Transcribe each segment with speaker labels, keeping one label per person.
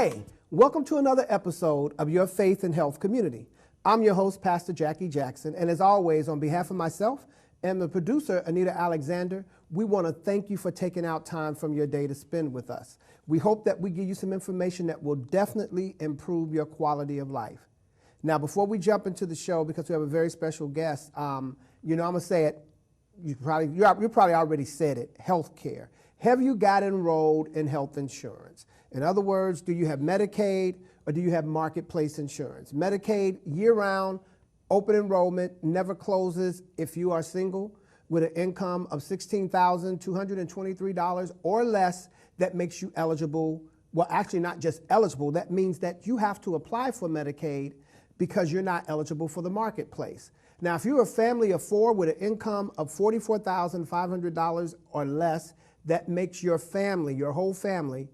Speaker 1: Hey, welcome to another episode of Your Faith and Health Community. I'm your host, Pastor Jackie Jackson, and as always, on behalf of myself and the producer, Anita Alexander, we want to thank you for taking out time from your day to spend with us. We hope that we give you some information that will definitely improve your quality of life. Now, before we jump into the show, because we have a very special guest, I'm going to say it, you probably already said it, healthcare. Have you got enrolled in health insurance? In other words, do you have Medicaid or do you have marketplace insurance? Medicaid, year-round, open enrollment, never closes if you are single with an income of $16,223 or less. That makes you eligible. Well, actually not just eligible. That means that you have to apply for Medicaid because you're not eligible for the marketplace. Now, if you're a family of four with an income of $44,500 or less, that makes your family, your whole family,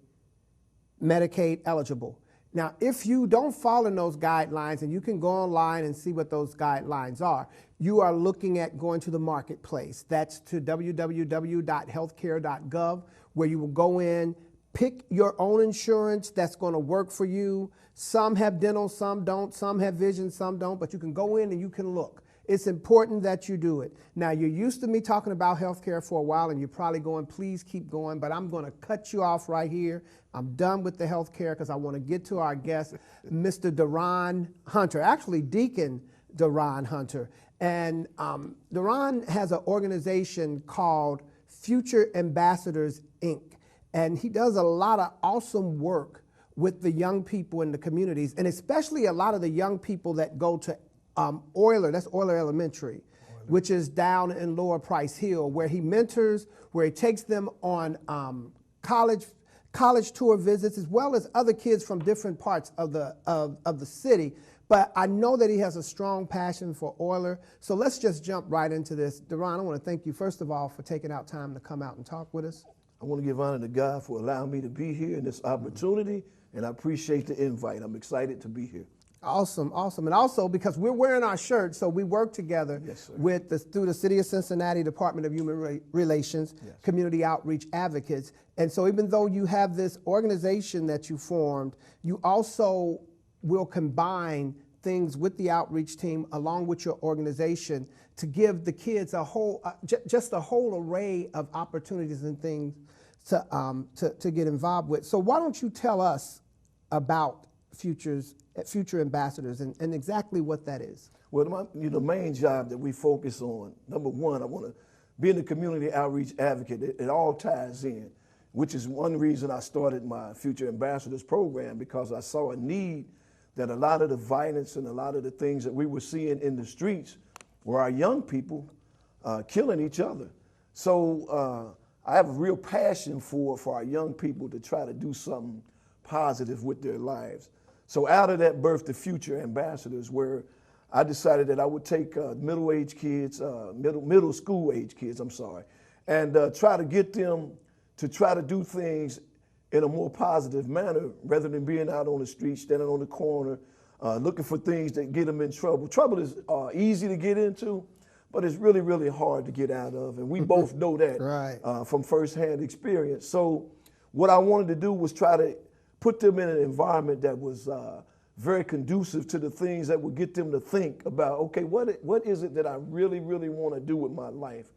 Speaker 1: Medicaid eligible. Now, if you don't follow those guidelines, and you can go online and see what those guidelines are, you are looking at going to the marketplace. That's to www.healthcare.gov, where you will go in, pick your own insurance that's going to work for you. Some have dental, some don't. Some have vision, some don't. But you can go in and you can look. It's important that you do it. Now, you're used to me talking about healthcare for a while, and you're probably going, please keep going, but I'm going to cut you off right here. I'm done with the healthcare because I want to get to our guest, Mr. Deron Hunter, actually Deacon Deron Hunter. And Deron has an organization called Future Ambassadors, Inc., and he does a lot of awesome work with the young people in the communities, and especially a lot of the young people that go to Euler, that's Euler Elementary, which is down in Lower Price Hill, where he mentors, where he takes them on college tour visits, as well as other kids from different parts of the city. But I know that he has a strong passion for Euler. So let's just jump right into this. Deron, I want to thank you, first of all, for taking out time to come out and talk with us.
Speaker 2: I want to give honor to God for allowing me to be here in this opportunity, and I appreciate the invite. I'm excited to be here.
Speaker 1: Awesome, awesome. And also because we're wearing our shirts, so we work together through the City of Cincinnati Department of Human Relations, Community Outreach Advocates. And so even though you have this organization that you formed, you also will combine things with the outreach team along with your organization to give the kids a whole, just a whole array of opportunities and things to get involved with. So why don't you tell us about Future Ambassadors and exactly what that is?
Speaker 2: Well, the main job that we focus on, number one, I want to be a community outreach advocate. It all ties in, which is one reason I started my Future Ambassadors program, because I saw a need that a lot of the violence and a lot of the things that we were seeing in the streets were our young people killing each other. So I have a real passion for our young people to try to do something positive with their lives. So out of that birthed the Future Ambassadors, where I decided that I would take middle-aged kids, middle school age kids, and try to get them to try to do things in a more positive manner rather than being out on the street, standing on the corner, looking for things that get them in trouble. Trouble is easy to get into, but it's really, really hard to get out of, and we both know that from firsthand experience. So what I wanted to do was try to put them in an environment that was very conducive to the things that would get them to think about, okay, what is it that I really, really want to do with my life?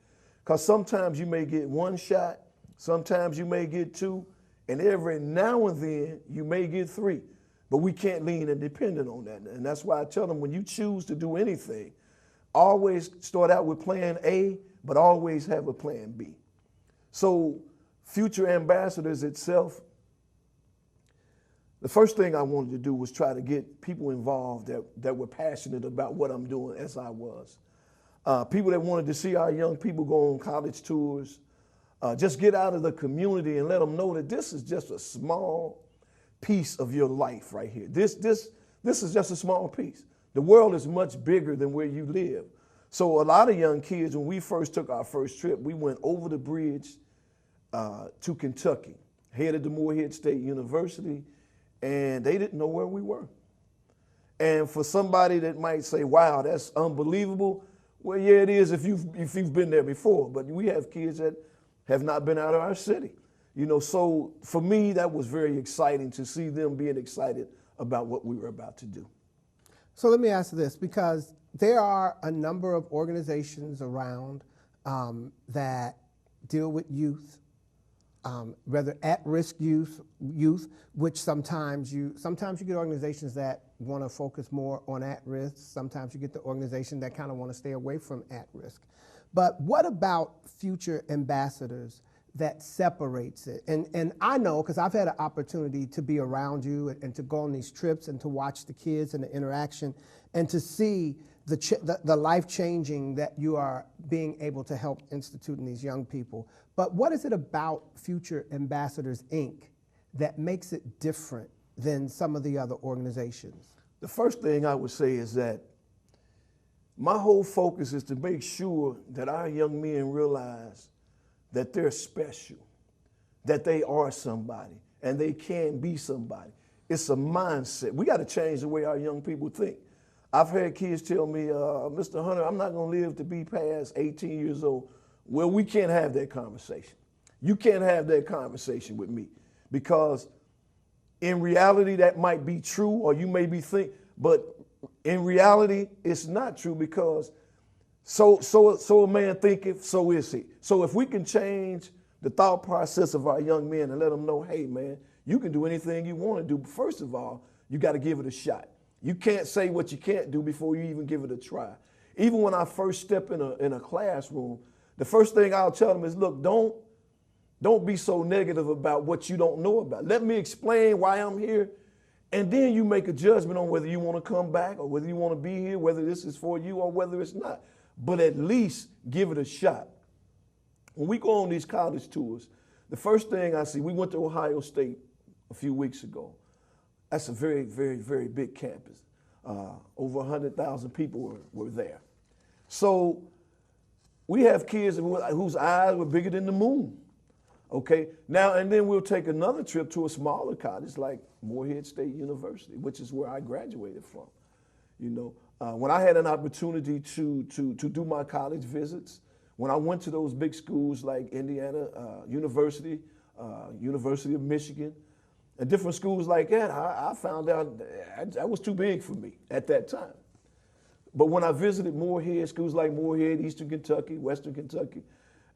Speaker 2: Because sometimes you may get one shot, sometimes you may get two, and every now and then you may get three. But we can't lean and depend on that. And that's why I tell them, when you choose to do anything, always start out with plan A, but always have a plan B. So Future Ambassadors itself, the first thing I wanted to do was try to get people involved that were passionate about what I'm doing, as I was. People that wanted to see our young people go on college tours, just get out of the community and let them know that this is just a small piece of your life right here. This is just a small piece. The world is much bigger than where you live. So a lot of young kids, when we first took our first trip, we went over the bridge to Kentucky, headed to Morehead State University, and they didn't know where we were. And for somebody that might say, wow, that's unbelievable, well, yeah, it is if you've been there before. But we have kids that have not been out of our city. You know, so for me, that was very exciting to see them being excited about what we were about to do.
Speaker 1: So let me ask this, because there are a number of organizations around that deal with youth, rather at-risk youth, which sometimes you get organizations that want to focus more on at-risk. Sometimes you get the organization that kind of want to stay away from at-risk. But what about future ambassadors that separates it? And I know, because I've had an opportunity to be around you and to go on these trips and to watch the kids and the interaction and to see the life-changing that you are being able to help institute in these young people. But what is it about Future Ambassadors, Inc. that makes it different than some of the other organizations?
Speaker 2: The first thing I would say is that my whole focus is to make sure that our young men realize that they're special, that they are somebody, and they can be somebody. It's a mindset. We got to change the way our young people think. I've had kids tell me, Mr. Hunter, I'm not going to live to be past 18 years old. Well, we can't have that conversation. You can't have that conversation with me, because in reality that might be true, or you may be thinking, but in reality it's not true, because so a man thinketh, so is he. So if we can change the thought process of our young men and let them know, hey man, you can do anything you want to do. First of all, you got to give it a shot. You can't say what you can't do before you even give it a try. Even when I first step in a classroom, the first thing I'll tell them is, look, don't be so negative about what you don't know about. Let me explain why I'm here, and then you make a judgment on whether you want to come back or whether you want to be here, whether this is for you or whether it's not. But at least give it a shot. When we go on these college tours, the first thing I see, we went to Ohio State a few weeks ago. That's a very, very, very big campus. Over 100,000 people were there. So we have kids whose eyes were bigger than the moon. Okay, now and then we'll take another trip to a smaller college like Morehead State University, which is where I graduated from. You know, when I had an opportunity to do my college visits, when I went to those big schools like Indiana University, University of Michigan, and different schools like that, I found out that was too big for me at that time. But when I visited Morehead, schools like Morehead, Eastern Kentucky, Western Kentucky,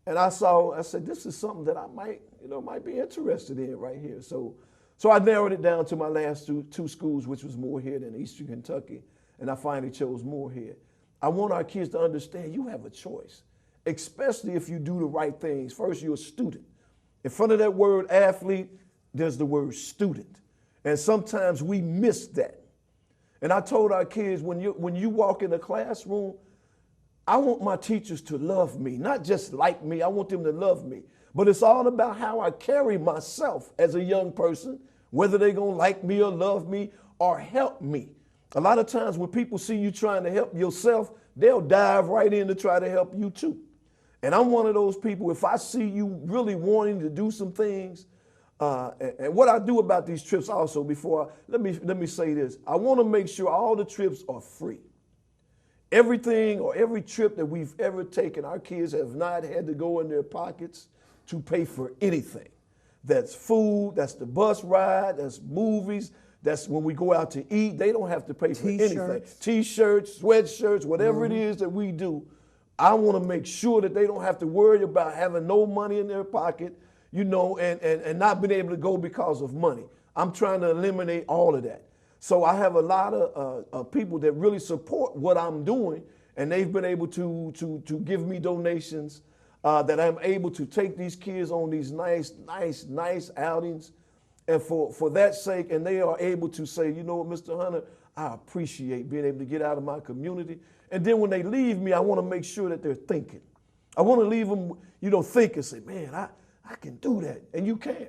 Speaker 2: and I said, this is something that I might be interested in right here. So I narrowed it down to my last two schools, which was Morehead and Eastern Kentucky, and I finally chose Morehead. I want our kids to understand you have a choice, especially if you do the right things. First, you're a student. In front of that word athlete, there's the word student. And sometimes we miss that. And I told our kids, when you walk in the classroom, I want my teachers to love me, not just like me. I want them to love me. But it's all about how I carry myself as a young person, whether they're going to like me or love me or help me. A lot of times when people see you trying to help yourself, they'll dive right in to try to help you too. And I'm one of those people, if I see you really wanting to do some things, and what I do about these trips also let me say this. I want to make sure all the trips are free. Everything or every trip that we've ever taken, our kids have not had to go in their pockets to pay for anything. That's food, that's the bus ride, that's movies, that's when we go out to eat. They don't have to pay for anything. T-shirts, sweatshirts, whatever it is that we do. I want to make sure that they don't have to worry about having no money in their pocket, you know, and not being able to go because of money. I'm trying to eliminate all of that. So I have a lot of people that really support what I'm doing, and they've been able to give me donations that I'm able to take these kids on these nice outings. And for that sake, and they are able to say, you know what, Mr. Hunter, I appreciate being able to get out of my community. And then when they leave me, I want to make sure that they're thinking. I want to leave them, you know, thinking, say, man, I can do that, and you can.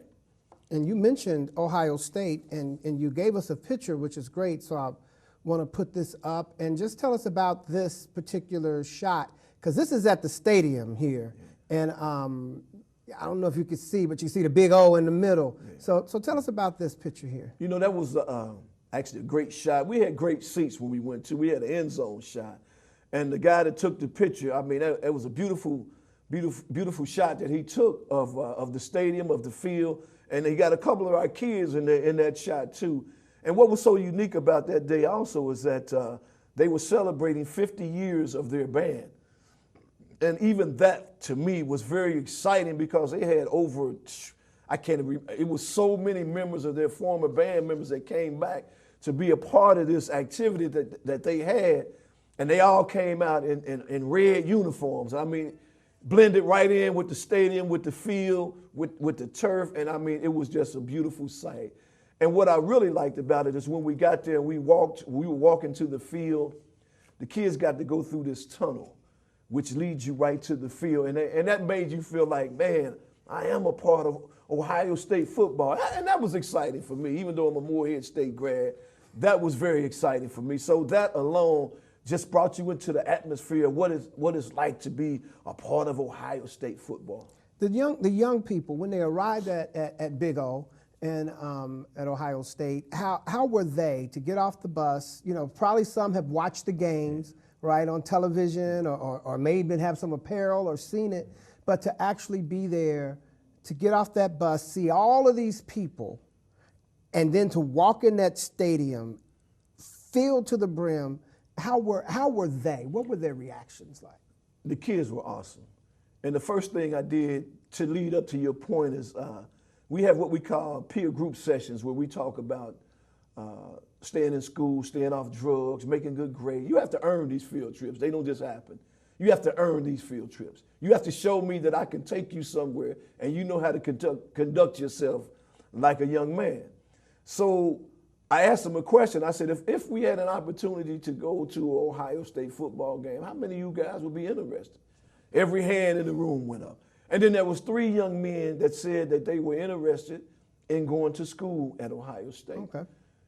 Speaker 1: And you mentioned Ohio State, and you gave us a picture, which is great, so I want to put this up. And just tell us about this particular shot, because this is at the stadium here. And I don't know if you can see, but you see the big O in the middle. Yeah. So tell us about this picture here.
Speaker 2: You know, that was actually a great shot. We had great seats when we went to. We had an end zone shot. And the guy that took the picture, I mean, it was a beautiful beautiful shot that he took of the stadium, of the field, and he got a couple of our kids in that shot too. And what was so unique about that day also is that they were celebrating 50 years of their band. And even that, to me, was very exciting because they had over, it was so many members of their former band members that came back to be a part of this activity that they had. And they all came out in red uniforms. I mean, blended right in with the stadium, with the field, with the turf. And I mean, it was just a beautiful sight. And what I really liked about it is when we got there and we were walking to the field, the kids got to go through this tunnel, which leads you right to the field. And that made you feel like, man, I am a part of Ohio State football. And that was exciting for me, even though I'm a Morehead State grad. That was very exciting for me. So that alone just brought you into the atmosphere of what it's like to be a part of Ohio State football.
Speaker 1: The young people, when they arrived at Big O and at Ohio State, how were they to get off the bus? You know, probably some have watched the games, right, on television or maybe have some apparel or seen it, but to actually be there, to get off that bus, see all of these people, and then to walk in that stadium, filled to the brim, how were they? What were their reactions like?
Speaker 2: The kids were awesome. And the first thing I did to lead up to your point is we have what we call peer group sessions where we talk about staying in school, staying off drugs, making good grades. You have to earn these field trips. They don't just happen. You have to earn these field trips. You have to show me that I can take you somewhere and you know how to conduct yourself like a young man. So I asked them a question. I said, if we had an opportunity to go to an Ohio State football game, how many of you guys would be interested? Every hand in the room went up. And then there was 3 young men that said that they were interested in going to school at Ohio State.
Speaker 1: Okay.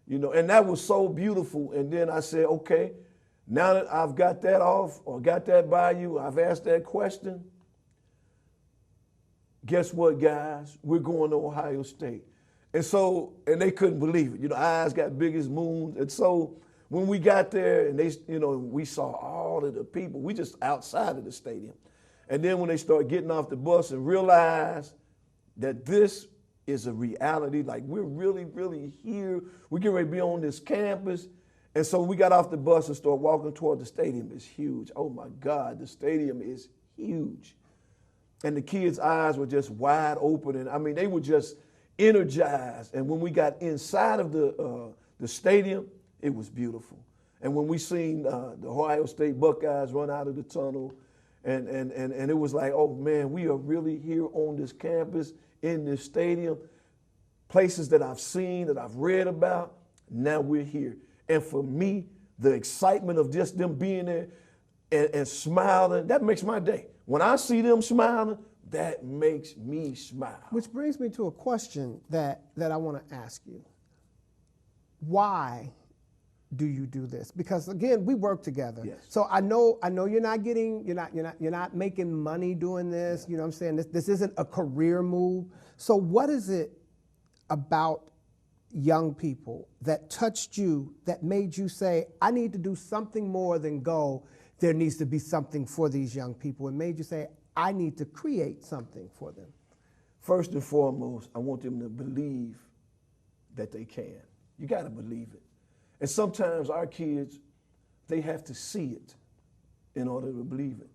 Speaker 2: You know, and that was so beautiful. And then I said, okay, now that I've got that off or got that by you, I've asked that question. Guess what, guys? We're going to Ohio State. And they couldn't believe it. You know, eyes got big as moons. And so when we got there and we saw all of the people, we just outside of the stadium. And then when they started getting off the bus and realized that this is a reality, like we're really, really here. We're getting ready to be on this campus. And so we got off the bus and started walking toward the stadium. It's huge. Oh my God, the stadium is huge. And the kids' eyes were just wide open. And I mean, they were just energized. And when we got inside of the stadium, it was beautiful. And when we seen the Ohio State Buckeyes run out of the tunnel, and it was like, oh man, we are really here on this campus, in this stadium, places that I've seen, that I've read about, now we're here. And for me, the excitement of just them being there and smiling, that makes my day. When I see them smiling, that makes me smile.
Speaker 1: Which brings me to a question that I want to ask you. Why do you do this? Because again, we work together.
Speaker 2: Yes.
Speaker 1: So I know you're not making money doing this. You know what I'm saying? This isn't a career move. So what is it about young people that touched you, that made you say, I need to do something more than go, there needs to be something for these young people, and made you say, I need to create something for them?
Speaker 2: First and foremost, I want them to believe that they can. You got to believe it. And sometimes our kids, they have to see it in order to believe it.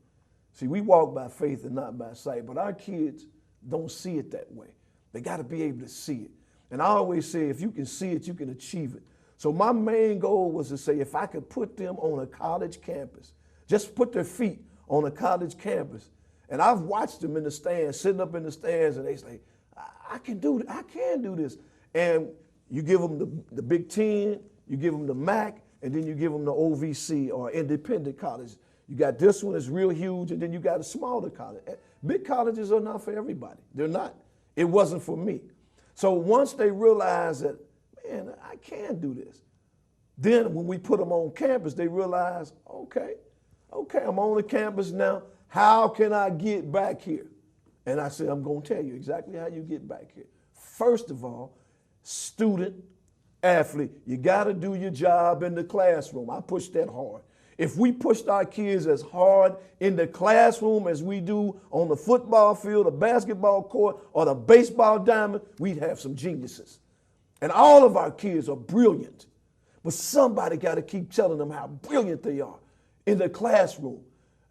Speaker 2: See, we walk by faith and not by sight, but our kids don't see it that way. They got to be able to see it. And I always say, if you can see it, you can achieve it. So my main goal was to say, if I could put them on a college campus, just put their feet on a college campus. And I've watched them in the stands, sitting up in the stands, and they say, I can do this. And you give them the Big Ten, you give them the MAC, and then you give them the OVC or independent college. You got this one, it's real huge, and then you got a smaller college. Big colleges are not for everybody. They're not. It wasn't for me. So once they realize that, man, I can do this, then when we put them on campus, they realize, okay, I'm on the campus now. How can I get back here? And I said, I'm going to tell you exactly how you get back here. First of all, student, athlete, you got to do your job in the classroom. I push that hard. If we pushed our kids as hard in the classroom as we do on the football field, the basketball court, or the baseball diamond, we'd have some geniuses. And all of our kids are brilliant. But somebody got to keep telling them how brilliant they are in the classroom.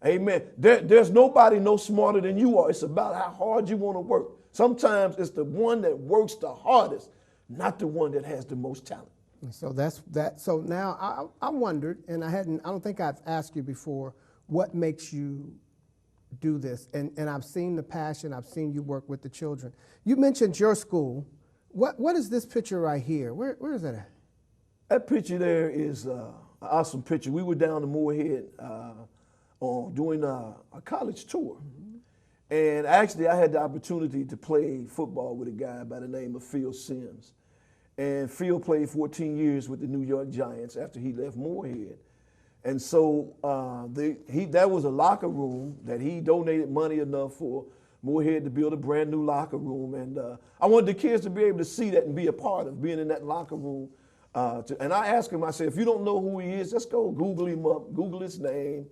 Speaker 2: Amen. There's nobody no smarter than you are. It's about how hard you want to work. Sometimes it's the one that works the hardest, not the one that has the most talent.
Speaker 1: So that's that. So now I wondered, and I don't think I've asked you before, what makes you do this? And I've seen the passion. I've seen you work with the children. You mentioned your school. What is this picture right here? Where is that at?
Speaker 2: That picture there is an awesome picture. We were down to Moorhead doing a college tour. Mm-hmm. And actually, I had the opportunity to play football with a guy by the name of Phil Simms. And Phil played 14 years with the New York Giants after he left Moorhead. And so that was a locker room that he donated money enough for Moorhead to build a brand new locker room. And I wanted the kids to be able to see that and be a part of being in that locker room. And I asked him, I said, if you don't know who he is, just go Google him up, Google his name,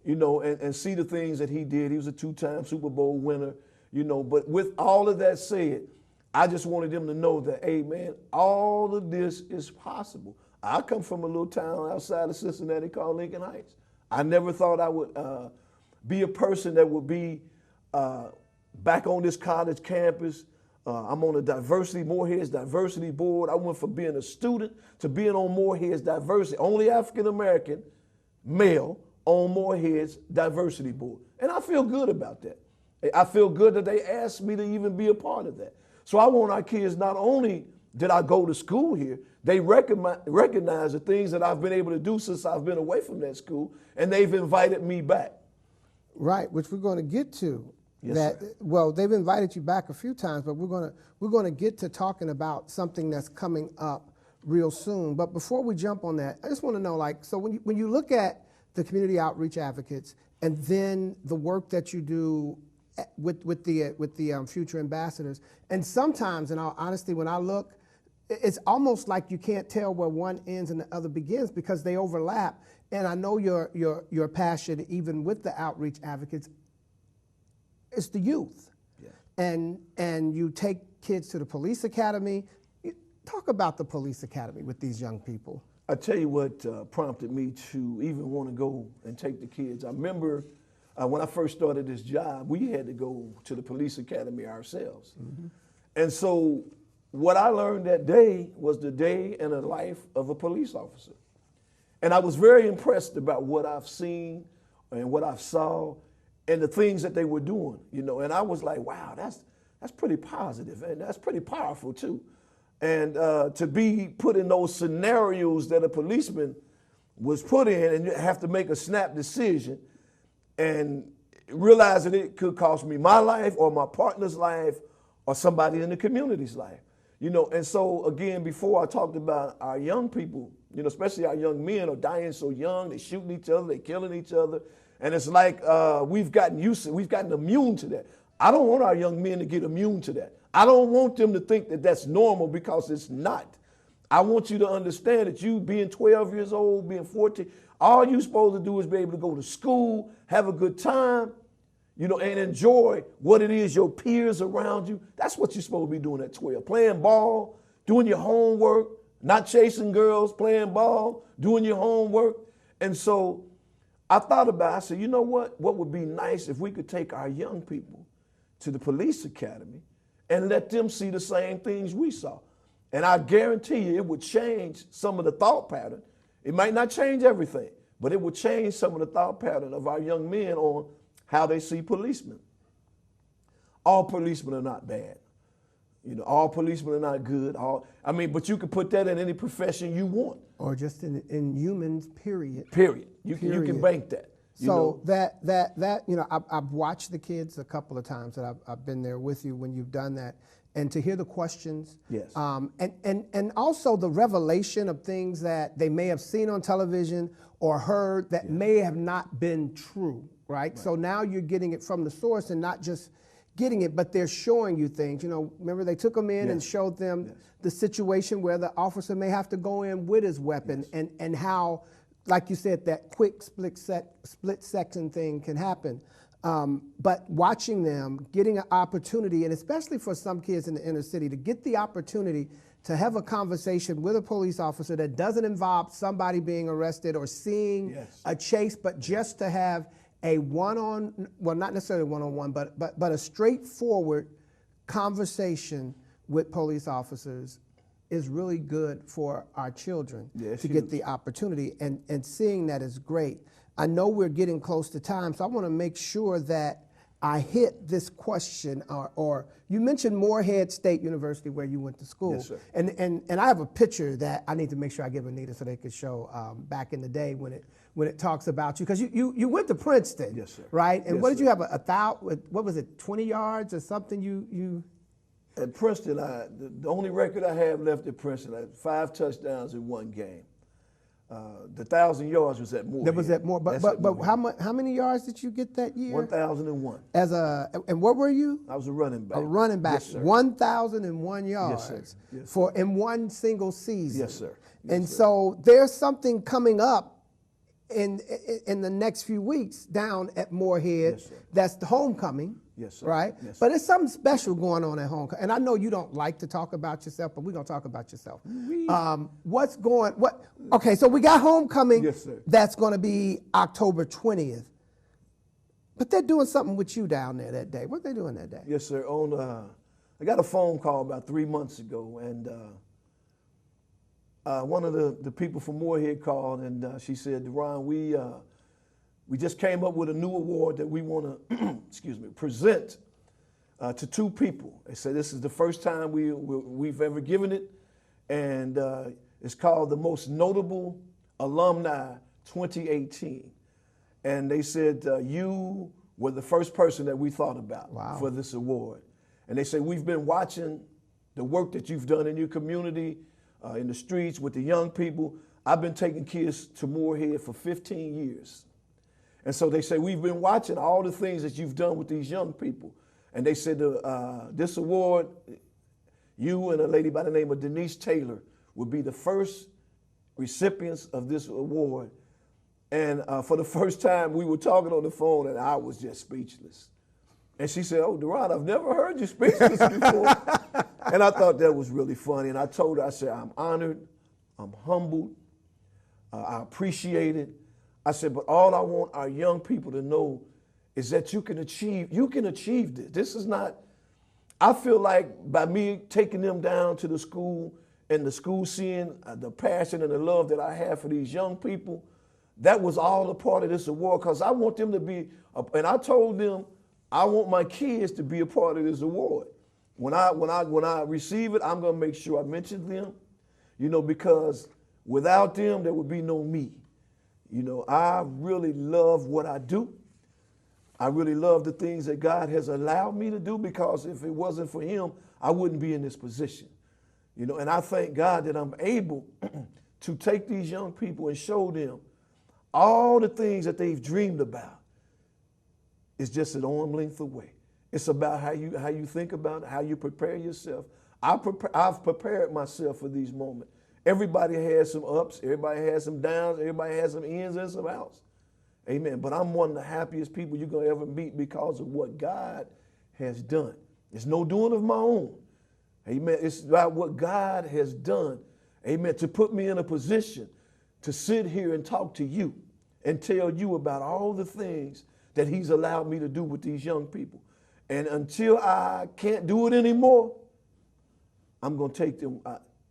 Speaker 2: and see the things that he did. He was a 2-time Super Bowl winner, But with all of that said, I just wanted them to know that, hey, man, all of this is possible. I come from a little town outside of Cincinnati called Lincoln Heights. I never thought I would be a person that would be back on this college campus. I'm on Moorhead's diversity board. I went from being a student to being on Moorhead's diversity, only African-American male on Moorhead's diversity board. And I feel good about that. I feel good that they asked me to even be a part of that. So I want our kids, not only did I go to school here, they recognize the things that I've been able to do since I've been away from that school, and they've invited me back.
Speaker 1: Right, which we're going to get to.
Speaker 2: Yes, sir.
Speaker 1: Well, they've invited you back a few times, but we're going to get to talking about something that's coming up real soon. But before we jump on that, I just want to know, so when you look at the community outreach advocates and then the work that you do with the future ambassadors, and sometimes, in all honesty, when I look, it's almost like you can't tell where one ends and the other begins because they overlap. And I know your passion, even with the outreach advocates, it's the youth. Yeah. And you take kids to the police academy. Talk about the police academy with these young people.
Speaker 2: I tell you what prompted me to even want to go and take the kids. I remember when I first started this job, we had to go to the police academy ourselves. Mm-hmm. And so what I learned that day was the day in the life of a police officer. And I was very impressed about what I've seen and what I saw and the things that they were doing, And I was like, wow, that's pretty positive, and that's pretty powerful too. And to be put in those scenarios that a policeman was put in, and you have to make a snap decision and realize that it could cost me my life or my partner's life or somebody in the community's life. And so again, before I talked about our young people, especially our young men are dying so young, they're shooting each other, they're killing each other. And it's like we've gotten immune to that. I don't want our young men to get immune to that. I don't want them to think that that's normal because it's not. I want you to understand that you being 12 years old, being 14, all you're supposed to do is be able to go to school, have a good time, and enjoy what it is your peers around you. That's what you're supposed to be doing at 12. Playing ball, doing your homework, not chasing girls, playing ball, doing your homework. And so I thought about it. I said, you know what? What would be nice if we could take our young people to the police academy and let them see the same things we saw. And I guarantee you it would change some of the thought pattern. It might not change everything, but it would change some of the thought pattern of our young men on how they see policemen. All policemen are not bad. All policemen are not good. But you can put that in any profession you want.
Speaker 1: Or just in humans, period.
Speaker 2: Period. You can bank that.
Speaker 1: So I've watched the kids a couple of times that I've been there with you when you've done that, and to hear the questions.
Speaker 2: Yes.
Speaker 1: And also the revelation of things that they may have seen on television or heard that may have not been true, right? So now you're getting it from the source and not just getting it, but they're showing you things. Remember they took them in and showed them the situation where the officer may have to go in with his weapon and how like you said, that quick split second thing can happen. But watching them, getting an opportunity, and especially for some kids in the inner city, to get the opportunity to have a conversation with a police officer that doesn't involve somebody being arrested or seeing a chase, but just to have a not necessarily one-on-one, but a straightforward conversation with police officers is really good for our children to get the opportunity, and seeing that is great. I know we're getting close to time, so I want to make sure that I hit this question, or you mentioned Morehead State University where you went to school.
Speaker 2: Yes, sir.
Speaker 1: And I have a picture that I need to make sure I give Anita so they could show back in the day when it talks about you, because you went to Princeton.
Speaker 2: Yes, sir.
Speaker 1: Right? And
Speaker 2: Yes,
Speaker 1: what did
Speaker 2: sir.
Speaker 1: you have, what was it, 20 yards or something you
Speaker 2: At Princeton, the only record I have left at Princeton, I had 5 touchdowns in one game. The 1,000 yards was at Moore.
Speaker 1: That was at more, but how many yards did you get that year?
Speaker 2: 1,001.
Speaker 1: And what were you?
Speaker 2: I was a running back.
Speaker 1: A running back.
Speaker 2: Yes, sir.
Speaker 1: 1,001 yards.
Speaker 2: Yes, sir. Yes,
Speaker 1: for in one single season.
Speaker 2: Yes, sir. Yes,
Speaker 1: and
Speaker 2: sir.
Speaker 1: so there's something coming up in the next few weeks down at Morehead.
Speaker 2: Yes, sir.
Speaker 1: That's the homecoming.
Speaker 2: Yes, sir.
Speaker 1: Right?
Speaker 2: Yes,
Speaker 1: But it's something special going on at homecoming. And I know you don't like to talk about yourself, but we're going to talk about yourself. Okay, so we got homecoming.
Speaker 2: Yes, sir.
Speaker 1: That's going to be October 20th. But they're doing something with you down there that day. What are they doing that day?
Speaker 2: Yes, sir. I got a phone call about 3 months ago, and one of the people from Morehead called, and she said, "Deron, we just came up with a new award that we want to, present to 2 people." They said this is the first time we've ever given it, and it's called the Most Notable Alumni 2018. And they said you were the first person that we thought about for this award. And they said, we've been watching the work that you've done in your community, in the streets with the young people. I've been taking kids to Morehead for 15 years. And so they say, we've been watching all the things that you've done with these young people. And they said, this award, you and a lady by the name of Denise Taylor will be the first recipients of this award. And for the first time, we were talking on the phone, and I was just speechless. And she said, "Oh, Deron, I've never heard you speechless before." And I thought that was really funny. And I told her, I said, "I'm honored, I'm humbled, I appreciate it." I said, "But all I want our young people to know is that you can achieve this. This is not," I feel like by me taking them down to the school and the school seeing the passion and the love that I have for these young people, that was all a part of this award, because I want them to be, and I told them, I want my kids to be a part of this award. When I receive it, I'm gonna make sure I mention them, because without them, there would be no me. I really love what I do. I really love the things that God has allowed me to do, because if it wasn't for Him, I wouldn't be in this position. And I thank God that I'm able to take these young people and show them all the things that they've dreamed about. It's just an arm length away. It's about how you think about it, how you prepare yourself. I've prepared myself for these moments. Everybody has some ups, everybody has some downs, everybody has some ins and some outs. Amen. But I'm one of the happiest people you're going to ever meet because of what God has done. It's no doing of my own. Amen. It's about what God has done. Amen. To put me in a position to sit here and talk to you and tell you about all the things that He's allowed me to do with these young people. And until I can't do it anymore, I'm going to take them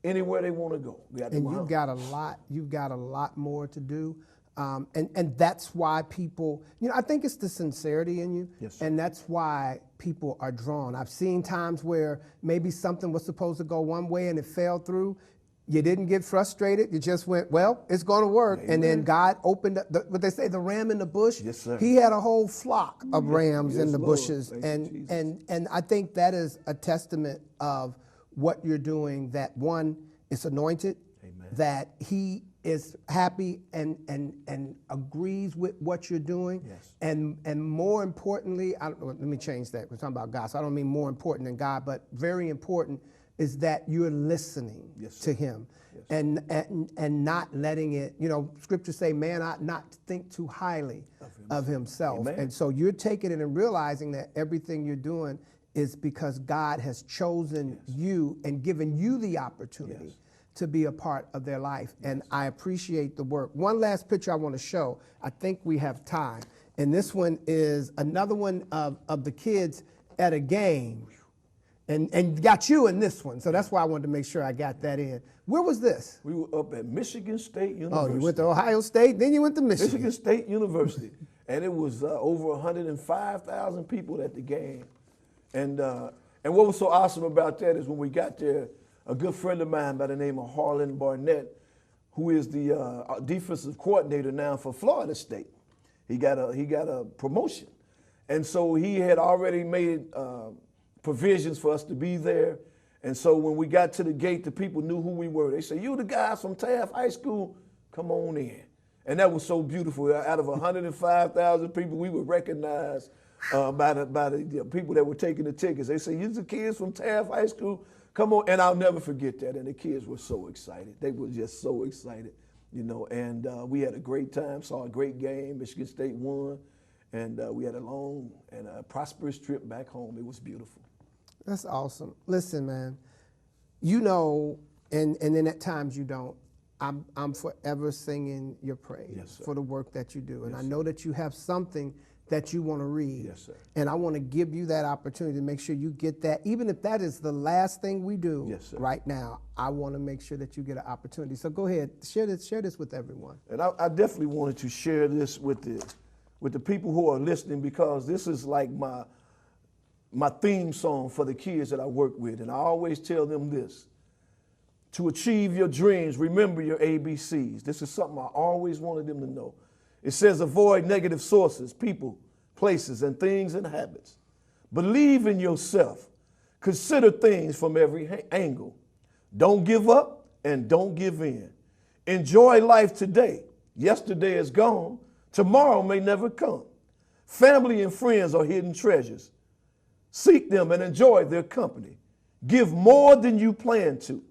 Speaker 2: anywhere they want to go.
Speaker 1: And you've got a lot more to do. And that's why people, I think it's the sincerity in you.
Speaker 2: Yes, sir.
Speaker 1: And that's why people are drawn. I've seen times where maybe something was supposed to go one way and it fell through. You didn't get frustrated. You just went, well, it's going to work. Amen. And then God opened up, what they say, the ram in the bush.
Speaker 2: Yes, sir.
Speaker 1: He had a whole flock of rams in the
Speaker 2: Lord.
Speaker 1: bushes.
Speaker 2: Thank you, Jesus.
Speaker 1: And I think that is a testament of what you're doing, that one, is anointed, amen, that He is happy and agrees with what you're doing.
Speaker 2: Yes.
Speaker 1: And more importantly, let me change that. We're talking about God, so I don't mean more important than God, but very important is that you're listening
Speaker 2: Yes,
Speaker 1: to
Speaker 2: sir.
Speaker 1: him.
Speaker 2: Yes.
Speaker 1: And not letting it, scriptures say man ought not to think too highly of himself.
Speaker 2: Amen.
Speaker 1: And so you're taking it and realizing that everything you're doing is because God has chosen you and given you the opportunity
Speaker 2: Yes.
Speaker 1: to be a part of their life. And I appreciate the work. One last picture I want to show. I think we have time. And this one is another one of the kids at a game. And got you in this one. So that's why I wanted to make sure I got that in. Where was this?
Speaker 2: We were up at Michigan State University.
Speaker 1: Oh, you went to Ohio State, then you went to Michigan.
Speaker 2: Michigan State University. And it was over 105,000 people at the game. And what was so awesome about that is when we got there, a good friend of mine by the name of Harlan Barnett, who is the defensive coordinator now for Florida State. He got a promotion. And so he had already made provisions for us to be there. And so when we got to the gate, the people knew who we were. They said, "You the guys from Taft High School? Come on in." And that was so beautiful. Out of 105,000 people, we were recognized by the people that were taking the tickets. They said, "You the kids from Taft High School? Come on." And I'll never forget that. And the kids were so excited. They were just so excited, and we had a great time, saw a great game. Michigan State won. And we had a long and a prosperous trip back home. It was beautiful.
Speaker 1: That's awesome. Listen, man, and then at times you don't. I'm forever singing your praise
Speaker 2: Yes, sir.
Speaker 1: for the work that you do. And
Speaker 2: Yes,
Speaker 1: I know that you have something that you want to read.
Speaker 2: Yes, sir.
Speaker 1: And I want to give you that opportunity to make sure you get that. Even if that is the last thing we do
Speaker 2: Yes, sir.
Speaker 1: right now, I want to make sure that you get an opportunity. So go ahead, share this with everyone.
Speaker 2: And I definitely wanted to share this with the people who are listening, because this is like my theme song for the kids that I work with. And I always tell them this: to achieve your dreams, remember your ABCs. This is something I always wanted them to know. It says avoid negative sources, people, places, and things and habits. Believe in yourself. Consider things from every angle. Don't give up and don't give in. Enjoy life today. Yesterday is gone. Tomorrow may never come. Family and friends are hidden treasures. Seek them and enjoy their company. Give more than you plan to.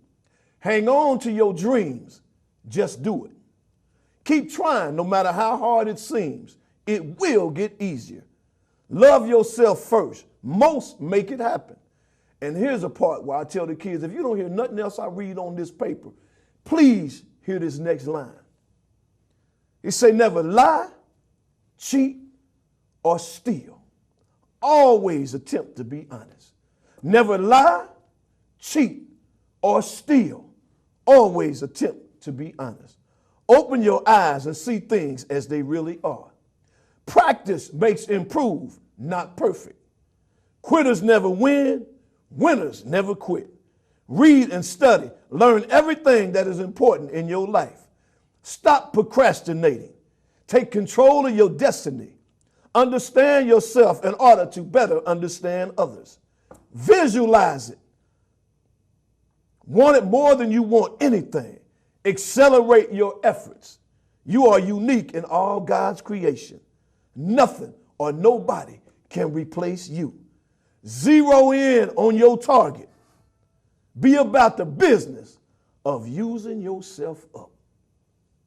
Speaker 2: Hang on to your dreams. Just do it. Keep trying no matter how hard it seems. It will get easier. Love yourself first. Most make it happen. And here's a part where I tell the kids, if you don't hear nothing else I read on this paper, please hear this next line. It say, never lie, cheat, or steal. Always attempt to be honest. Never lie, cheat, or steal. Always attempt to be honest. Open your eyes and see things as they really are. Practice makes improve, not perfect. Quitters never win, winners never quit. Read and study. Learn everything that is important in your life. Stop procrastinating. Take control of your destiny. Understand yourself in order to better understand others. Visualize it. Want it more than you want anything. Accelerate your efforts. You are unique in all God's creation. Nothing or nobody can replace you. Zero in on your target. Be about the business of using yourself up.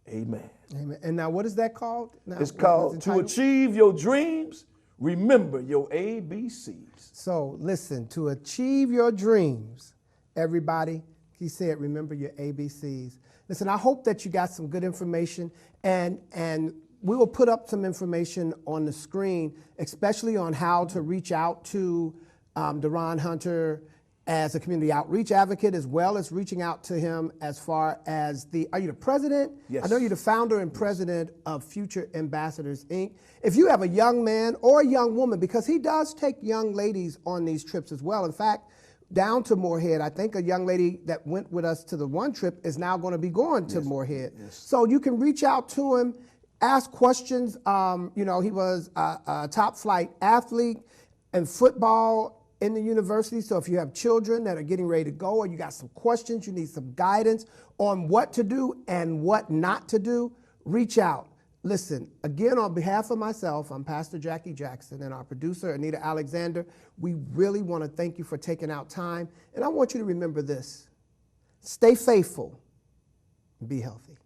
Speaker 2: Amen.
Speaker 1: Amen. And now what is that called? Now,
Speaker 2: It's called To Achieve Your Dreams, Remember Your ABCs.
Speaker 1: So listen, to achieve your dreams, everybody, he said, remember your ABCs. Listen, I hope that you got some good information, and we will put up some information on the screen, especially on how to reach out to Deron Hunter as a community outreach advocate, as well as reaching out to him as far as are you the president?
Speaker 2: Yes.
Speaker 1: I know you're the founder and president of Future Ambassadors, Inc. If you have a young man or a young woman, because he does take young ladies on these trips as well. In fact, down to Morehead, I think a young lady that went with us to the one trip is now going to be going to Morehead. Yes. So you can reach out to him, ask questions. He was a top flight athlete in football in the university. So if you have children that are getting ready to go, or you got some questions, you need some guidance on what to do and what not to do, reach out. Listen, again, on behalf of myself, I'm Pastor Jackie Jackson, and our producer, Anita Alexander. We really want to thank you for taking out time. And I want you to remember this: stay faithful and be healthy.